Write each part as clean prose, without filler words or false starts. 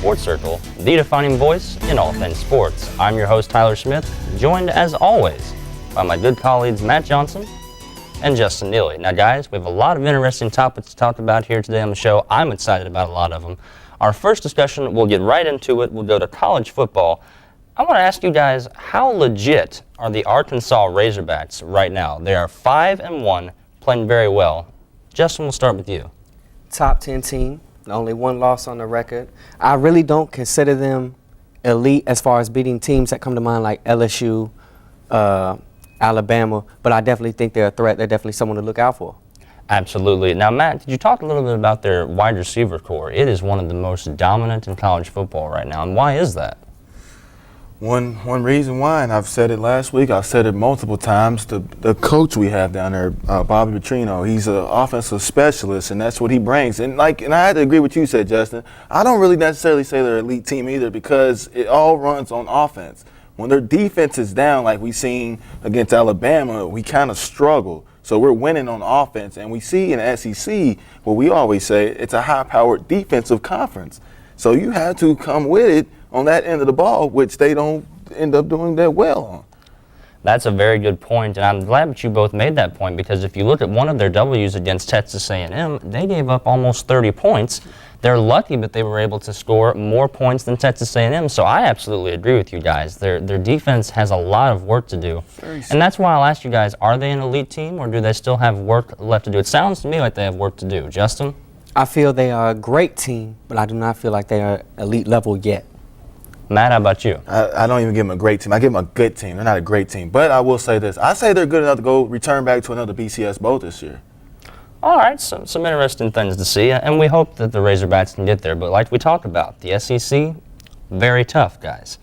Sports Circle, the defining voice in all things sports. I'm your host, Tyler Smith, joined as always by my good colleagues Matt Johnson and Justin Neely. Now guys, we have a lot of interesting topics to talk about here today on the show. I'm excited about a lot of them. Our first discussion, we'll get right into it. We'll go to college football. I want to ask you guys, how legit are the Arkansas Razorbacks right now? They are 5-1, playing very well. Justin, we'll start with you. Top 10 team, only one loss on the record. I really don't consider them elite as far as beating teams that come to mind like LSU, Alabama, but I definitely think they're a threat. They're definitely someone to look out for. Absolutely. Now, Matt, did you talk a little bit about their wide receiver core? It is one of the most dominant in college football right now, and why is that? One reason why, and I've said it last week, I've said it multiple times, the coach we have down there, Bobby Petrino, he's an offensive specialist, and that's what he brings. And I had to agree with what you said, Justin. I don't really necessarily say they're an elite team either because it all runs on offense. When their defense is down, like we seen against Alabama, we kind of struggle. So we're winning on offense, and we see in the SEC, what we always say, it's a high-powered defensive conference. So you have to come with it on that end of the ball, which they don't end up doing that well on. That's a very good point, and I'm glad that you both made that point because if you look at one of their W's against Texas A&M, they gave up almost 30 points. They're lucky that they were able to score more points than Texas A&M, so I absolutely agree with you guys. Their defense has a lot of work to do, and that's why I'll ask you guys, are they an elite team or do they still have work left to do? It sounds to me like they have work to do. Justin? I feel they are a great team, but I do not feel like they are elite level yet. Matt, how about you? I don't even give them a great team. I give them a good team. They're not a great team. But I will say this. I say they're good enough to go return back to another BCS Bowl this year. All right, some interesting things to see, and we hope that the Razorbacks can get there. But like we talked about, the SEC, very tough, guys.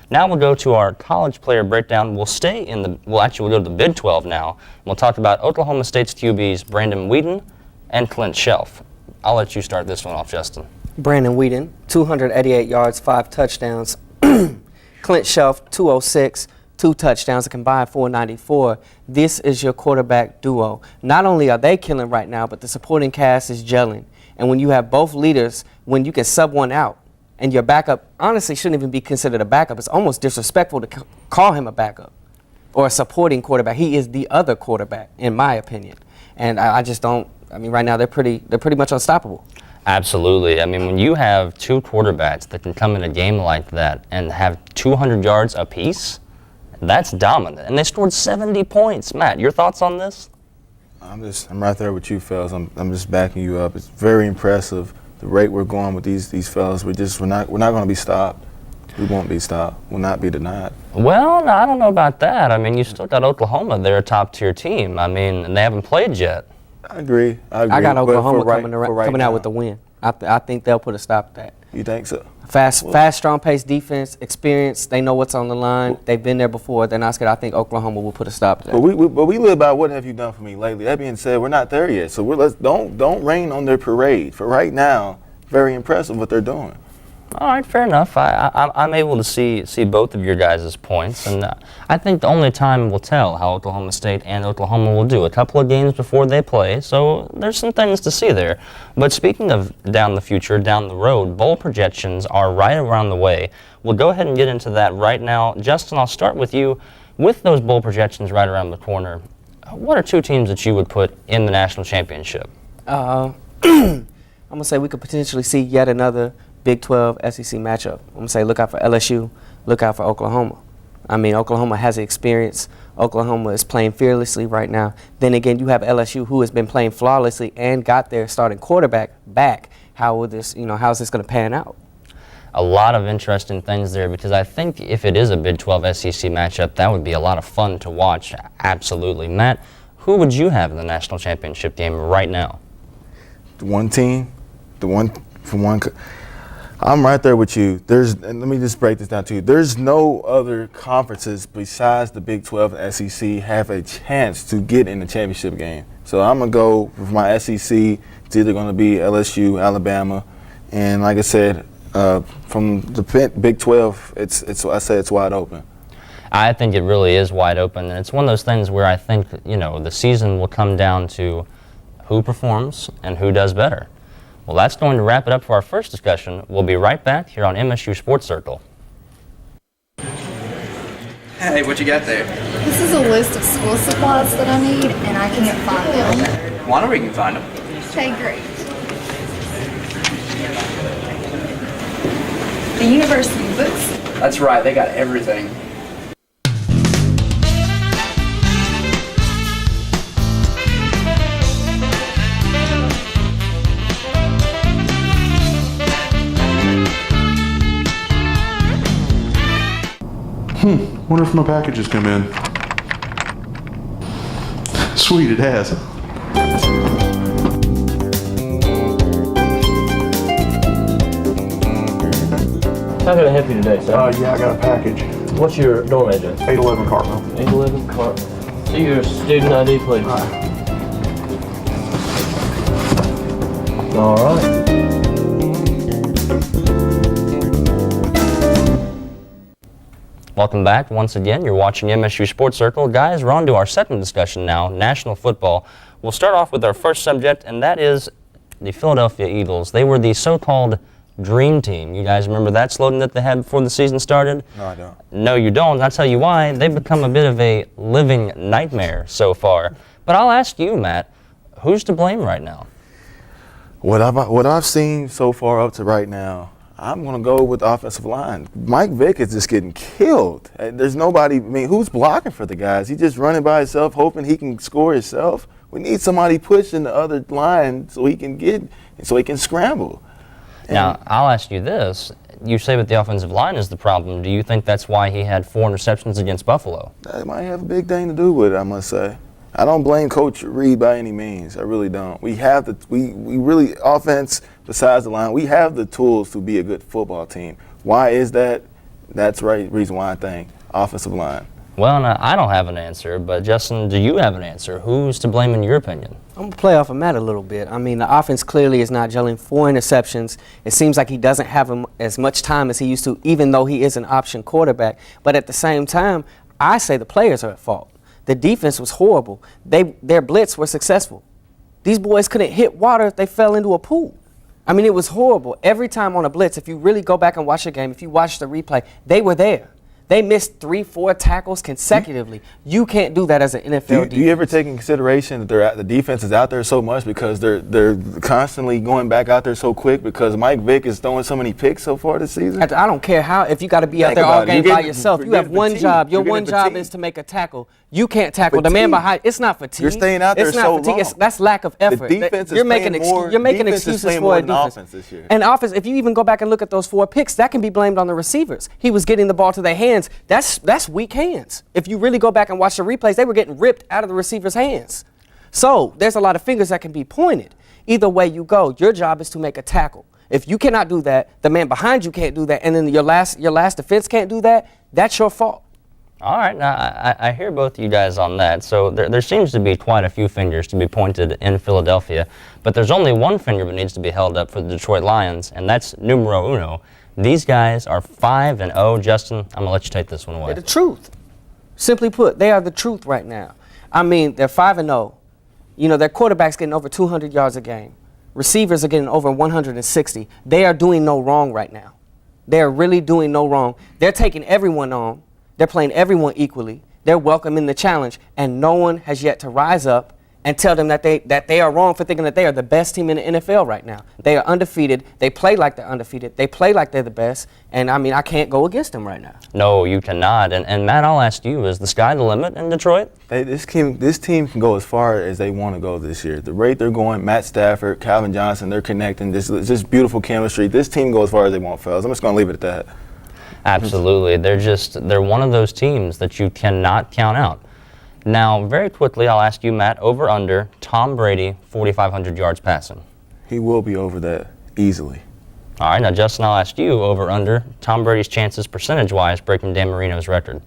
Now we'll go to our college player breakdown. We'll go to the Big 12 now. We'll talk about Oklahoma State's QBs, Brandon Weeden and Clint Shelf. I'll let you start this one off, Justin. Brandon Weeden, 288 yards, 5 touchdowns. Clint Shelf, 206, 2 touchdowns, a combined 494. This is your quarterback duo. Not only are they killing right now, but the supporting cast is gelling. And when you have both leaders, when you can sub one out, and your backup honestly shouldn't even be considered a backup. It's almost disrespectful to call him a backup or a supporting quarterback. He is the other quarterback, in my opinion. And I just don't. I mean, right now they're pretty much unstoppable. Absolutely. I mean, when you have two quarterbacks that can come in a game like that and have 200 yards apiece, that's dominant. And they scored 70 points. Matt, your thoughts on this? I'm right there with you, fellas. I'm just backing you up. It's very impressive the rate we're going with these fellas. We're not going to be stopped. We won't be stopped. We'll not be denied. Well, no, I don't know about that. I mean, you still got Oklahoma. They're a top-tier team. I mean, and they haven't played yet. I agree. I got Oklahoma coming out with the win. I think they'll put a stop to that. You think so? Fast, strong-paced defense, experience. They know what's on the line. They've been there before. They're not scared. I think Oklahoma will put a stop to that. But we live by what have you done for me lately. That being said, we're not there yet. So don't rain on their parade. For right now, very impressive what they're doing. All right, fair enough. I'm able to see both of your guys' points, and I think the only time will tell how Oklahoma State and Oklahoma will do. A couple of games before they play, so there's some things to see there. But speaking of down the future, down the road, bowl projections are right around the way. We'll go ahead and get into that right now. Justin, I'll start with you. With those bowl projections right around the corner, what are two teams that you would put in the national championship? I'm going to say we could potentially see yet another Big 12 SEC matchup. I'm going to say look out for LSU, look out for Oklahoma. I mean, Oklahoma has experience. Oklahoma is playing fearlessly right now. Then again, you have LSU who has been playing flawlessly and got their starting quarterback back. How is this going to pan out? A lot of interesting things there because I think if it is a Big 12 SEC matchup, that would be a lot of fun to watch. Absolutely. Matt, who would you have in the national championship game right now? The one team, I'm right there with you. And let me just break this down to you. There's no other conferences besides the Big 12 and SEC have a chance to get in the championship game. So I'm going to go with my SEC. It's either going to be LSU, Alabama, and like I said, from the Big 12, it's wide open. I think it really is wide open, and it's one of those things where I think, the season will come down to who performs and who does better. Well, that's going to wrap it up for our first discussion. We'll be right back here on MSU Sports Circle. Hey, what you got there? This is a list of school supplies that I need, and I can't find them. Well, I know where you can find them. Okay, great. The university books. That's right, they got everything. Wonder if my package has come in. Sweet, it has. How can I help you today, sir? Yeah, I got a package. What's your dorm address? 811 Cartmel. 811 Cart. See your student ID, please. All right. Welcome back. Once again, you're watching MSU Sports Circle. Guys, we're on to our second discussion now, national football. We'll start off with our first subject, and that is the Philadelphia Eagles. They were the so-called dream team. You guys remember that slogan that they had before the season started? No, I don't. No, you don't. I'll tell you why. They've become a bit of a living nightmare so far. But I'll ask you, Matt, who's to blame right now? What I've seen so far up to right now, I'm going to go with the offensive line. Mike Vick is just getting killed. There's nobody, I mean, who's blocking for the guys? He's just running by himself, hoping he can score himself. We need somebody pushing the other line so he can scramble. Now, I'll ask you this. You say that the offensive line is the problem. Do you think that's why he had 4 interceptions against Buffalo? That might have a big thing to do with it, I must say. I don't blame Coach Reed by any means. I really don't. We have we really, offense besides the line, we have the tools to be a good football team. Why is that? That's the right reason why I think offensive line. Well, now, I don't have an answer, but Justin, do you have an answer? Who's to blame in your opinion? I'm going to play off of Matt a little bit. I mean, the offense clearly is not gelling. 4 interceptions. It seems like he doesn't have as much time as he used to, even though he is an option quarterback. But at the same time, I say the players are at fault. The defense was horrible. Their blitz were successful. These boys couldn't hit water if they fell into a pool. I mean, it was horrible. Every time on a blitz, if you really go back and watch the game, if you watch the replay, they were there. They missed 3-4 tackles consecutively. You can't do that as an NFL defense. Do you ever take in consideration that the defense is out there so much because they're constantly going back out there so quick because Mike Vick is throwing so many picks so far this season? I don't care how. If you got to be out there all game by yourself, you have one job. Your one job is to make a tackle. You can't tackle the man behind. It's not fatigue. You're staying out there it's not so fatigue. long. That's lack of effort. The defense you're is making you're making excuses for a defense. Offense this year. And offense, if you even go back and look at those 4 picks, that can be blamed on the receivers. He was getting the ball to their hands. That's weak hands. If you really go back and watch the replays, they were getting ripped out of the receiver's hands. So there's a lot of fingers that can be pointed. Either way you go, your job is to make a tackle. If you cannot do that, the man behind you can't do that, and then your last defense can't do that, that's your fault. All right, now I hear both of you guys on that. So there seems to be quite a few fingers to be pointed in Philadelphia, but there's only one finger that needs to be held up for the Detroit Lions, and that's numero uno. These guys are 5-0. Justin, I'm going to let you take this one away. They're the truth. Simply put, they are the truth right now. I mean, they're 5-0. You know, their quarterback's getting over 200 yards a game. Receivers are getting over 160. They are doing no wrong right now. They are really doing no wrong. They're taking everyone on. They're playing everyone equally. They're welcoming the challenge, and no one has yet to rise up and tell them that they are wrong for thinking that they are the best team in the NFL right now. They are undefeated. They play like they're undefeated. They play like they're the best. And, I mean, I can't go against them right now. No, you cannot. And Matt, I'll ask you, is the sky the limit in Detroit? This team can go as far as they want to go this year. The rate they're going, Matt Stafford, Calvin Johnson, they're connecting. This beautiful chemistry. This team goes as far as they want, fellas. I'm just going to leave it at that. Absolutely. They're one of those teams that you cannot count out. Now, very quickly, I'll ask you, Matt, over under Tom Brady, 4,500 yards passing. He will be over that easily. All right, now, Justin, I'll ask you, over under Tom Brady's chances percentage-wise breaking Dan Marino's record.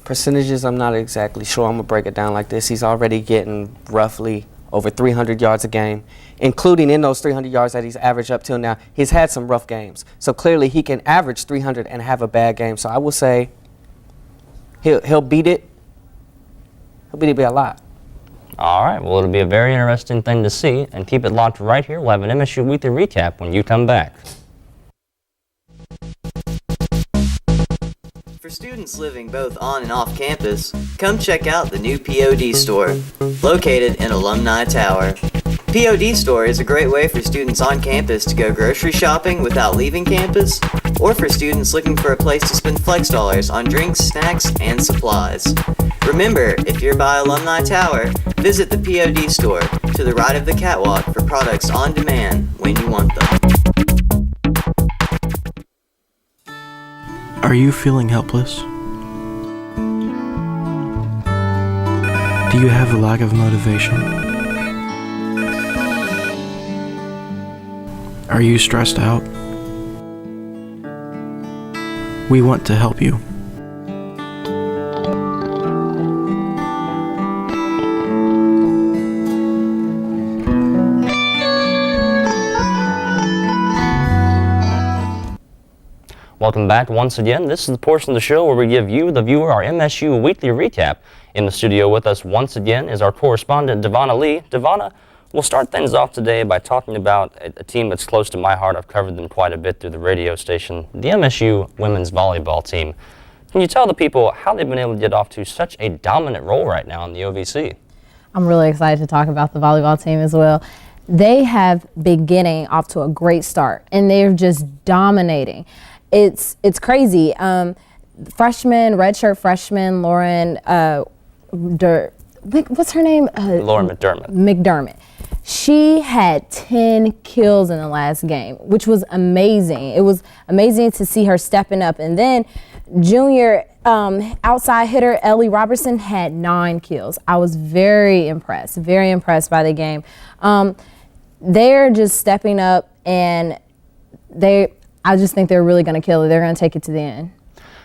Percentages, I'm not exactly sure. I'm going to break it down like this. He's already getting roughly over 300 yards a game, including in those 300 yards that he's averaged up till now. He's had some rough games. So clearly he can average 300 and have a bad game. So I will say he'll beat it. He'll beat it by a lot. All right, well, it'll be a very interesting thing to see, and keep it locked right here. We'll have an MSU Weekly Recap when you come back. For students living both on and off campus, come check out the new POD store, located in Alumni Tower. POD store is a great way for students on campus to go grocery shopping without leaving campus, or for students looking for a place to spend flex dollars on drinks, snacks, and supplies. Remember, if you're by Alumni Tower, visit the POD store to the right of the catwalk for products on demand when you want them. Are you feeling helpless? Do you have a lack of motivation? Are you stressed out? We want to help you. Welcome back once again. This is the portion of the show where we give you, the viewer, our MSU Weekly Recap. In the studio with us once again is our correspondent, Devonna Lee. Devonna, we'll start things off today by talking about a team that's close to my heart. I've covered them quite a bit through the radio station, the MSU women's volleyball team. Can you tell the people how they've been able to get off to such a dominant role right now in the OVC? I'm really excited to talk about the volleyball team as well. They have been getting off to a great start, and they're just dominating. It's crazy. Redshirt freshman Lauren, what's her name? Lauren McDermott. McDermott. She had 10 kills in the last game, which was amazing. It was amazing to see her stepping up. And then junior outside hitter Ellie Robertson had 9 kills. I was very impressed by the game. They're just stepping up, and I just think they're really going to kill it. They're going to take it to the end.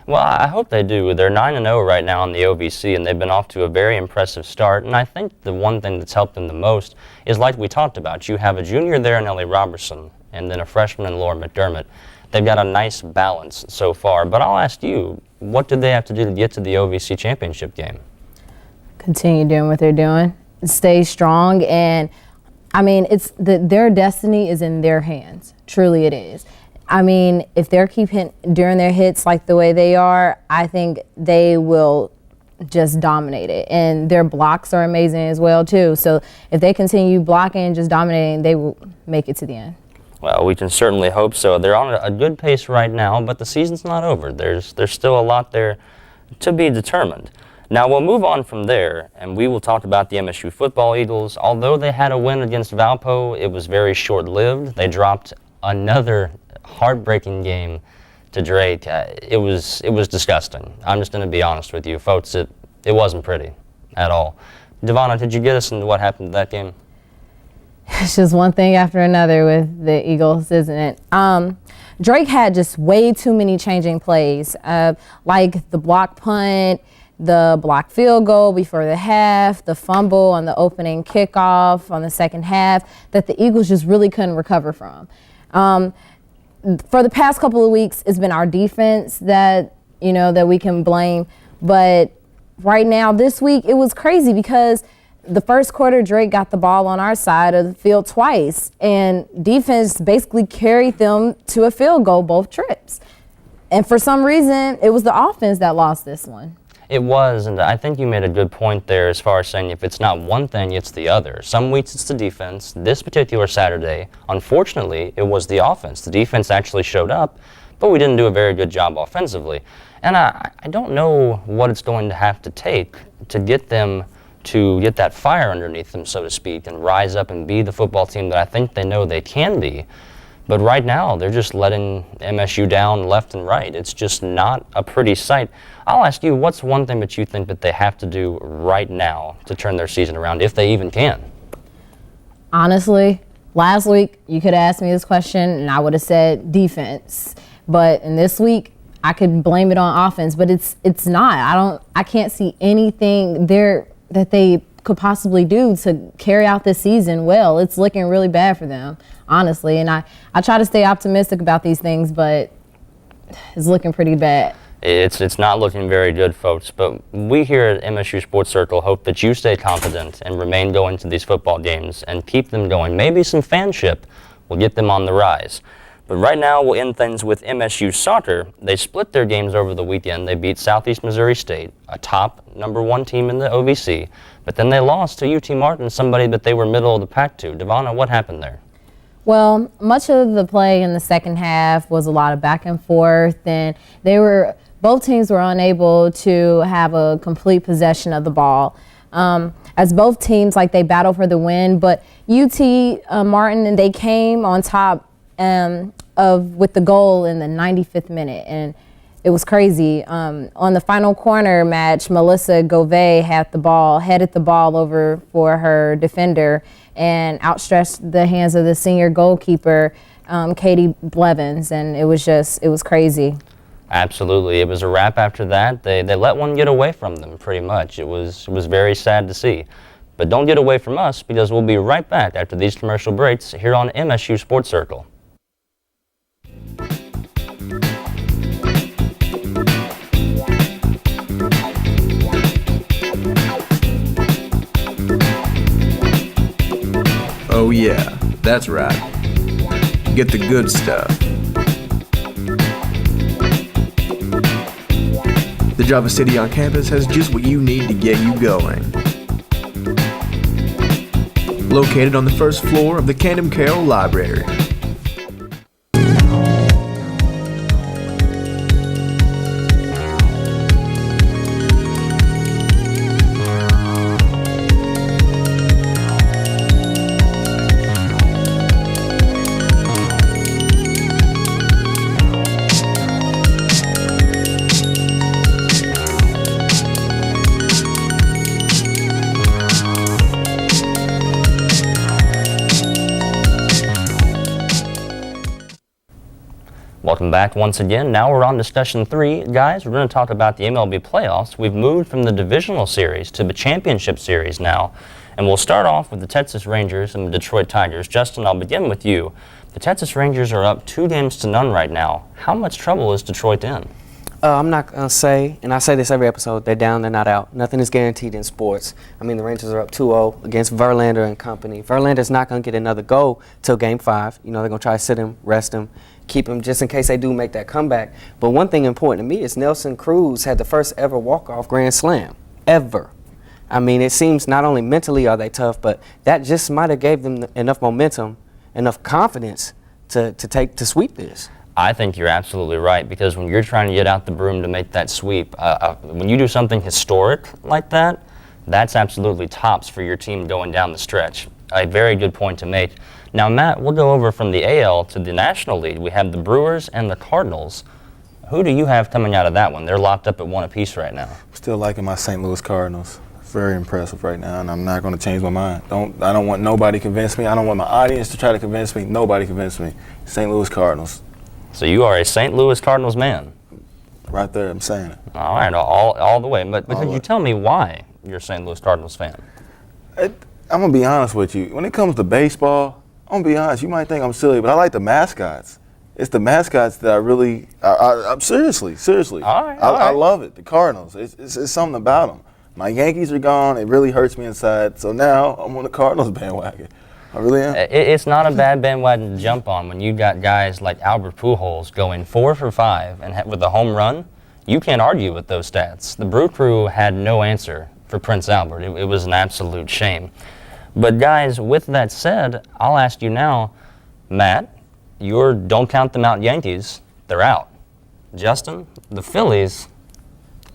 Well, I hope they do. They're 9-0 right now in the OVC, and they've been off to a very impressive start. And I think the one thing that's helped them the most is, like we talked about, you have a junior there in Ellie Robertson, and then a freshman in Laura McDermott. They've got a nice balance so far. But I'll ask you, what do they have to do to get to the OVC championship game? Continue doing what they're doing. Stay strong, and I mean, their destiny is in their hands. Truly, it is. I mean, if they're keeping during their hits like the way they are, I think they will just dominate it. And their blocks are amazing as well, too. So if they continue blocking and just dominating, they will make it to the end. Well, we can certainly hope so. They're on a good pace right now, but the season's not over. There's still a lot there to be determined. Now, we'll move on from there, and we will talk about the MSU football Eagles. Although they had a win against Valpo, it was very short-lived. They dropped another heartbreaking game to Drake. It was disgusting. I'm just going to be honest with you, folks. It wasn't pretty at all. Devonna, did you get us into what happened to that game? It's just one thing after another with the Eagles, isn't it? Drake had just way too many changing plays, like the block punt, the block field goal before the half, the fumble on the opening kickoff on the second half that the Eagles just really couldn't recover from. For the past couple of weeks, it's been our defense that we can blame. But right now, this week, it was crazy because the first quarter, Drake got the ball on our side of the field twice, and defense basically carried them to a field goal both trips. And for some reason, it was the offense that lost this one. It was, and I think you made a good point there as far as saying if it's not one thing, it's the other. Some weeks it's the defense. This particular Saturday, unfortunately, it was the offense. The defense actually showed up, but we didn't do a very good job offensively. And I don't know what it's going to have to take to get them to get that fire underneath them, so to speak, and rise up and be the football team that I think they know they can be. But right now, they're just letting MSU down left and right. It's just not a pretty sight. I'll ask you, what's one thing that you think that they have to do right now to turn their season around, if they even can? Honestly, last week, you could have asked me this question, and I would have said defense. But in this week, I could blame it on offense, but it's not. I can't see anything there that they could possibly do to carry out this season well. It's looking really bad for them, honestly. And I try to stay optimistic about these things, but it's looking pretty bad. It's not looking very good, folks, but we here at MSU Sports Circle hope that you stay confident and remain going to these football games and keep them going. Maybe some fanship will get them on the rise. But right now, we'll end things with MSU Soccer. They split their games over the weekend. They beat Southeast Missouri State, a top #1 team in the OVC, but then they lost to UT Martin, somebody that they were middle of the pack to. Devonna, what happened there? Well, much of the play in the second half was a lot of back and forth, and both teams were unable to have a complete possession of the ball. As both teams, they battled for the win, but UT Martin, and they came on top with the goal in the 95th minute, and it was crazy. On the final corner match, Melissa Govey headed the ball over for her defender and outstretched the hands of the senior goalkeeper, Katie Blevins, and it was crazy. Absolutely. It was a wrap after that. They let one get away from them, pretty much. It was very sad to see. But don't get away from us, because we'll be right back after these commercial breaks here on MSU Sports Circle. Oh yeah, that's right. Get the good stuff. The Java City on campus has just what you need to get you going. Located on the first floor of the Camden Carroll Library. Welcome back once again. Now we're on discussion 3. Guys, we're going to talk about the MLB Playoffs. We've moved from the divisional series to the championship series now. And we'll start off with the Texas Rangers and the Detroit Tigers. Justin, I'll begin with you. The Texas Rangers are up 2-0 right now. How much trouble is Detroit in? I'm not going to say, and I say this every episode, they're down, they're not out. Nothing is guaranteed in sports. I mean, the Rangers are up 2-0 against Verlander and company. Verlander's not going to get another goal till Game 5. You know, they're going to try to sit him, rest him, keep him just in case they do make that comeback. But one thing important to me is Nelson Cruz had the first ever walk-off grand slam, ever. I mean, it seems not only mentally are they tough, but that just might have gave them enough momentum, enough confidence to sweep this. I think you're absolutely right, because when you're trying to get out the broom to make that sweep, when you do something historic like that, that's absolutely tops for your team going down the stretch. A very good point to make. Now, Matt, we'll go over from the AL to the National League. We have the Brewers and the Cardinals. Who do you have coming out of that one? They're locked up at 1 apiece right now. Still liking my St. Louis Cardinals. Very impressive right now, and I'm not going to change my mind. I don't want nobody to convince me. I don't want my audience to try to convince me. Nobody convince me. St. Louis Cardinals. So you are a St. Louis Cardinals man. Right there, I'm saying it. All right, all the way. But could you tell me why you're a St. Louis Cardinals fan? I'm going to be honest with you. When it comes to baseball, I'm going to be honest. You might think I'm silly, but I like the mascots. It's the mascots that I really, I'm seriously. All right. I love it, the Cardinals. It's something about them. My Yankees are gone. It really hurts me inside. So now I'm on the Cardinals bandwagon. I really am. It's not a bad bandwagon to jump on when you got guys like Albert Pujols going 4 for 5 and with a home run. You can't argue with those stats. The Brew Crew had no answer for Prince Albert. It was an absolute shame. But guys, with that said, I'll ask you now, Matt, don't count them out Yankees. They're out. Justin, the Phillies,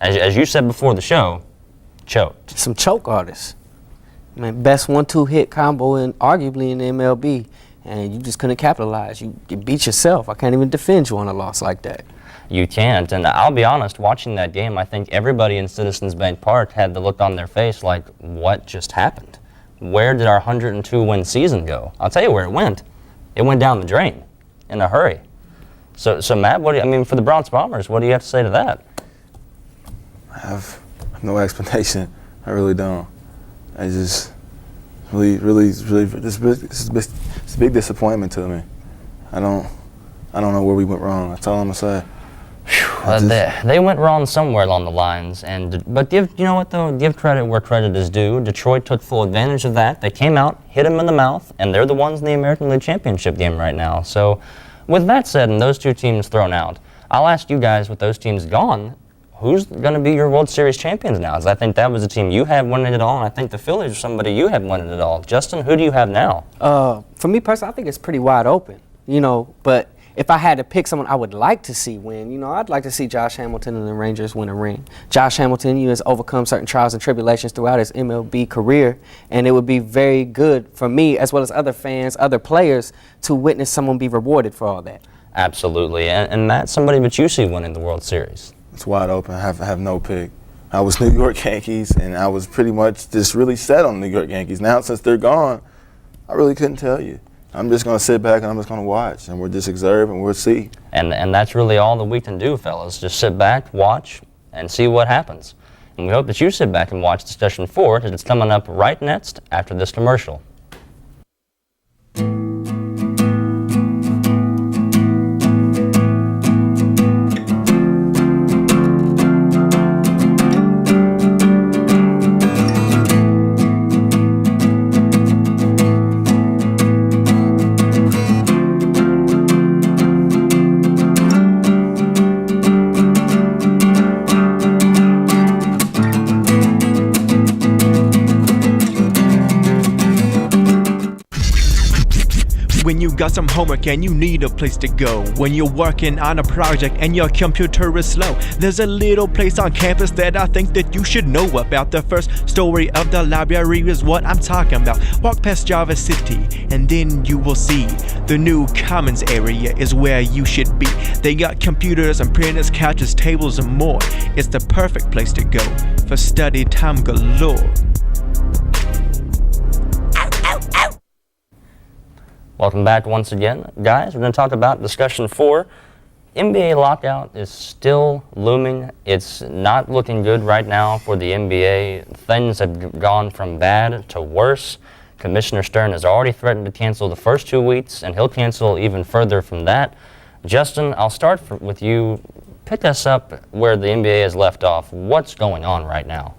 as you said before the show, choked. Some choke artists. Man, best 1-2 hit combo arguably in the MLB, and you just couldn't capitalize. You beat yourself. I can't even defend you on a loss like that. You can't, and I'll be honest, watching that game, I think everybody in Citizens Bank Park had the look on their face like, what just happened? Where did our 102-win season go? I'll tell you where it went. It went down the drain in a hurry. So Matt, for the Bronx Bombers, what do you have to say to that? I have no explanation. I really don't. I just really, it's a big disappointment to me. I don't know where we went wrong. That's all I'm gonna say. Whew. They went wrong somewhere along the lines, but you know what though? Give credit where credit is due. Detroit took full advantage of that. They came out, hit them in the mouth, and they're the ones in the American League Championship game right now. So, with that said, and those two teams thrown out, I'll ask you guys, with those teams gone, who's going to be your World Series champions now? Because I think that was a team you had winning it all, and I think the Phillies are somebody you had winning it all. Justin, who do you have now? For me personally, I think it's pretty wide open, but if I had to pick someone I would like to see win, I'd like to see Josh Hamilton and the Rangers win a ring. Josh Hamilton, has overcome certain trials and tribulations throughout his MLB career, and it would be very good for me, as well as other fans, other players, to witness someone be rewarded for all that. Absolutely, and Matt, somebody that you see winning the World Series. It's wide open. I have no pick. I was New York Yankees, and I was pretty much just really set on the New York Yankees. Now, since they're gone, I really couldn't tell you. I'm just going to sit back and I'm just going to watch, and we'll just observe and we'll see. And that's really all that we can do, fellas. Just sit back, watch, and see what happens. And we hope that you sit back and watch Discussion 4, as it's coming up right next after this commercial. When you got some homework and you need a place to go, when you're working on a project and your computer is slow, there's a little place on campus that I think that you should know about. The first story of the library is what I'm talking about. Walk past Java City and then you will see the new commons area is where you should be. They got computers and printers, couches, tables, and more. It's the perfect place to go for study time galore. Welcome back once again. Guys, we're going to talk about Discussion 4. NBA lockout is still looming. It's not looking good right now for the NBA. Things have gone from bad to worse. Commissioner Stern has already threatened to cancel the first 2 weeks, and he'll cancel even further from that. Justin, I'll start with you. Pick us up where the NBA has left off. What's going on right now?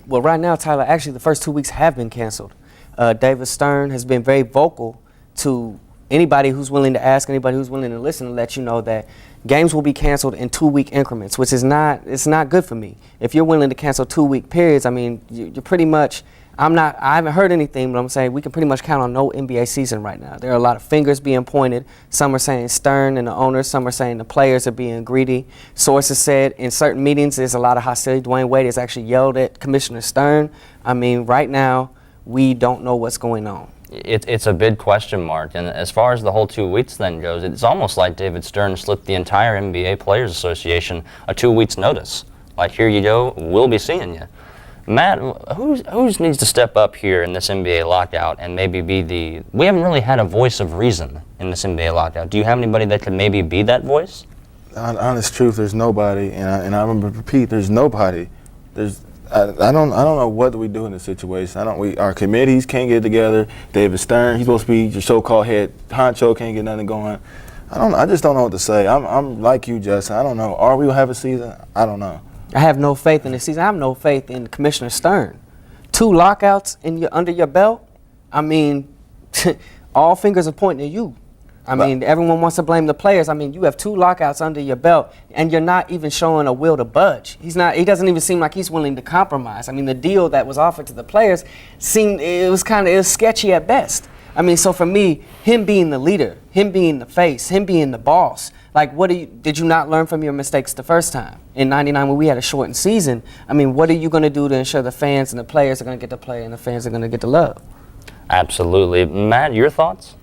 Well, right now, Tyler, actually the first 2 weeks have been canceled. David Stern has been very vocal to anybody who's willing to ask, anybody who's willing to listen, to let you know that games will be canceled in 2 week increments, which is it's not good for me. If you're willing to cancel 2 week periods, I mean, you're pretty much, I haven't heard anything, but I'm saying we can pretty much count on no NBA season right now. There are a lot of fingers being pointed. Some are saying Stern and the owners, some are saying the players are being greedy. Sources said in certain meetings there's a lot of hostility. Dwayne Wade has actually yelled at Commissioner Stern. I mean, right now, we don't know what's going on. It's a big question mark, and as far as the whole 2 weeks then goes, it's almost like David Stern slipped the entire NBA Players Association a 2 weeks notice. Like, here you go, we'll be seeing you. Matt, who needs to step up here in this NBA lockout and maybe be we haven't really had a voice of reason in this NBA lockout. Do you have anybody that could maybe be that voice? Honest truth, there's nobody, and I remember repeat, there's nobody. I don't know what we do in this situation. Our committees can't get together. David Stern, he's supposed to be your so-called head honcho, can't get nothing going. I just don't know what to say. I'm like you, Justin. I don't know. Are we gonna have a season? I don't know. I have no faith in the season. I have no faith in Commissioner Stern. 2 lockouts under your belt. I mean, all fingers are pointing at you. I mean, everyone wants to blame the players. I mean, you have 2 lockouts under your belt, and you're not even showing a will to budge. He doesn't even seem like he's willing to compromise. I mean, the deal that was offered to the players it was sketchy at best. I mean, so for me, him being the leader, him being the face, him being the boss, like, did you not learn from your mistakes the first time? In '99, when we had a shortened season, I mean, what are you going to do to ensure the fans and the players are going to get to play and the fans are going to get to love? Absolutely. Matt, your thoughts?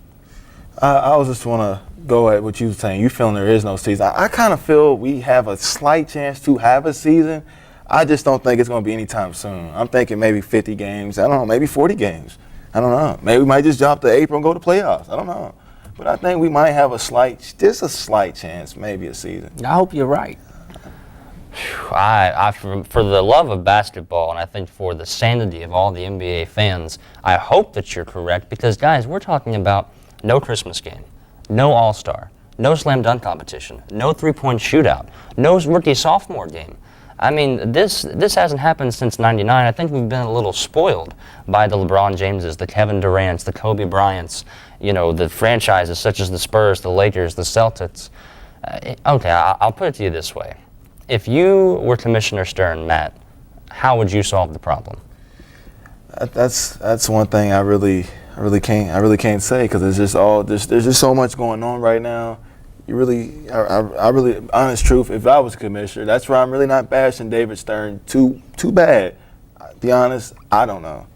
I was just want to go at what you were saying. You feeling there is no season. I kind of feel we have a slight chance to have a season. I just don't think it's going to be anytime soon. I'm thinking maybe 50 games. I don't know, maybe 40 games. I don't know. Maybe we might just jump to April and go to playoffs. I don't know. But I think we might have just a slight chance, maybe a season. I hope you're right. For the love of basketball, and I think for the sanity of all the NBA fans, I hope that you're correct because, guys, we're talking about no Christmas game, no All-Star, no slam dunk competition, no three-point shootout, no rookie-sophomore game. I mean, this hasn't happened since '99. I think we've been a little spoiled by the LeBron Jameses, the Kevin Durants, the Kobe Bryants, the franchises such as the Spurs, the Lakers, the Celtics. Okay, I'll put it to you this way. If you were Commissioner Stern, Matt, how would you solve the problem? That's one thing I really can't say, because there's just so much going on right now. I really, honest truth, if I was commissioner, that's why I'm really not bashing David Stern too bad. Be honest, I don't know.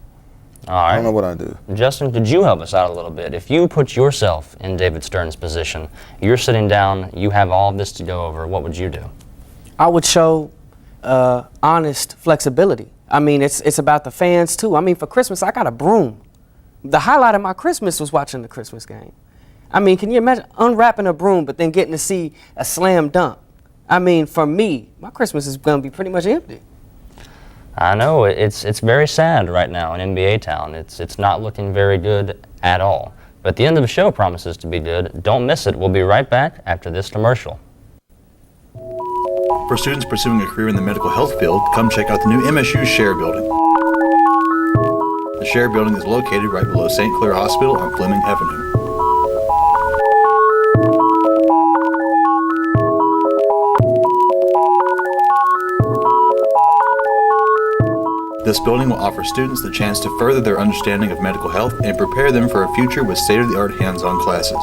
All right. I don't know what I do. Justin, could you help us out a little bit? If you put yourself in David Stern's position, you're sitting down, you have all of this to go over, what would you do? I would show honest flexibility. I mean, it's about the fans too. I mean, for Christmas, I got a broom. The highlight of my Christmas was watching the Christmas game. I mean, can you imagine unwrapping a broom but then getting to see a slam dunk? I mean, for me, my Christmas is going to be pretty much empty. I know, it's very sad right now in NBA town. It's not looking very good at all. But the end of the show promises to be good. Don't miss it. We'll be right back after this commercial. For students pursuing a career in the medical health field, come check out the new MSU Sharebuilder. The Sharebuilding is located right below St. Clair Hospital on Fleming Avenue. This building will offer students the chance to further their understanding of medical health and prepare them for a future with state-of-the-art hands-on classes.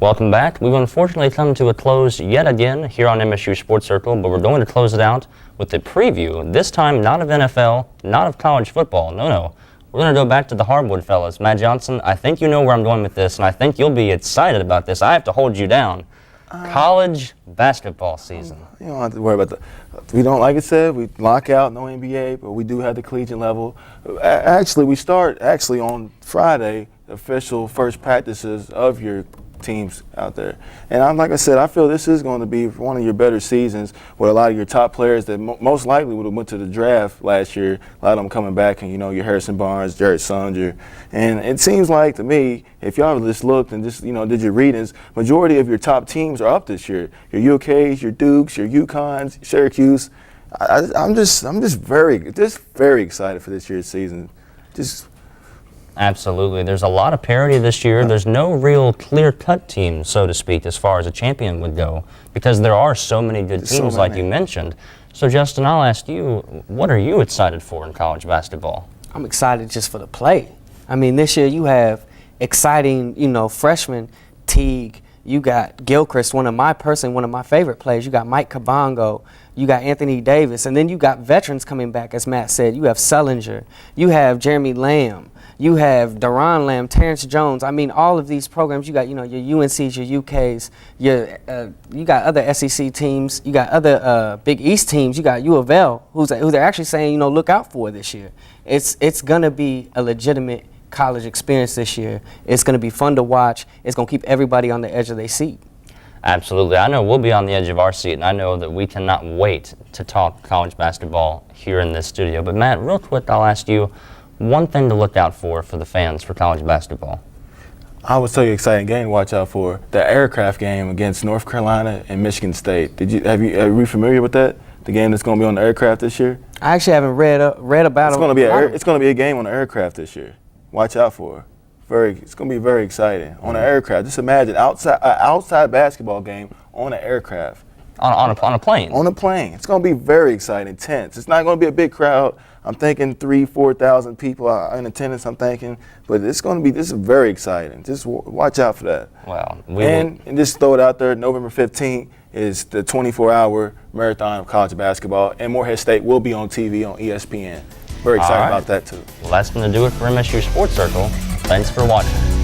Welcome back. We've unfortunately come to a close yet again here on MSU Sports Circle, but we're going to close it out with a preview, this time not of NFL, not of college football, no. We're going to go back to the hardwood, fellas. Matt Johnson, I think you know where I'm going with this, and I think you'll be excited about this. I have to hold you down. College basketball season. You don't have to worry about we don't, like I said, we lock out, no NBA, but we do have the collegiate level. Actually, we start on Friday, the official first practices of your teams out there. And like I said, I feel this is going to be one of your better seasons with a lot of your top players that most likely would have went to the draft last year. A lot of them coming back, and your Harrison Barnes, Jared Sanger. And it seems like to me, if y'all just looked and just did your readings, majority of your top teams are up this year. Your UKs, your Dukes, your UConns, Syracuse. I'm just very excited for this year's season. Absolutely. There's a lot of parity this year. There's no real clear-cut team, so to speak, as far as a champion would go, because there are so many good teams like you mentioned. So, Justin, I'll ask you, what are you excited for in college basketball? I'm excited just for the play. I mean, this year you have exciting, freshmen, Teague. You got Gilchrist, one of my favorite players. You got Mike Kabongo. You got Anthony Davis. And then you got veterans coming back, as Matt said. You have Sullinger. You have Jeremy Lamb. You have Deron Lamb, Terrence Jones. I mean, all of these programs, you got, your UNCs, your UKs, you got other SEC teams, you got other Big East teams, you got U of L, who they're actually saying, look out for this year. It's going to be a legitimate college experience this year. It's going to be fun to watch. It's going to keep everybody on the edge of their seat. Absolutely. I know we'll be on the edge of our seat, and I know that we cannot wait to talk college basketball here in this studio. But, Matt, real quick, I'll ask you, one thing to look out for the fans for college basketball. I would tell you exciting game to watch out for. The aircraft game against North Carolina and Michigan State. Are you familiar with that? The game that's going to be on the aircraft this year? I actually haven't read about it. It's going to be a game on the aircraft this year. Watch out for it. It's going to be very exciting on the aircraft. Just imagine outside basketball game on an aircraft. On a plane? On a plane. It's going to be very exciting, intense. It's not going to be a big crowd. I'm thinking 3,000-4,000 people are in attendance, but this is very exciting. Just watch out for that. Wow. And just throw it out there, November 15th is the 24-hour marathon of college basketball, and Morehead State will be on TV on ESPN. Very excited All right. about that too. Well, that's going to do it for MSU Sports Circle. Thanks for watching.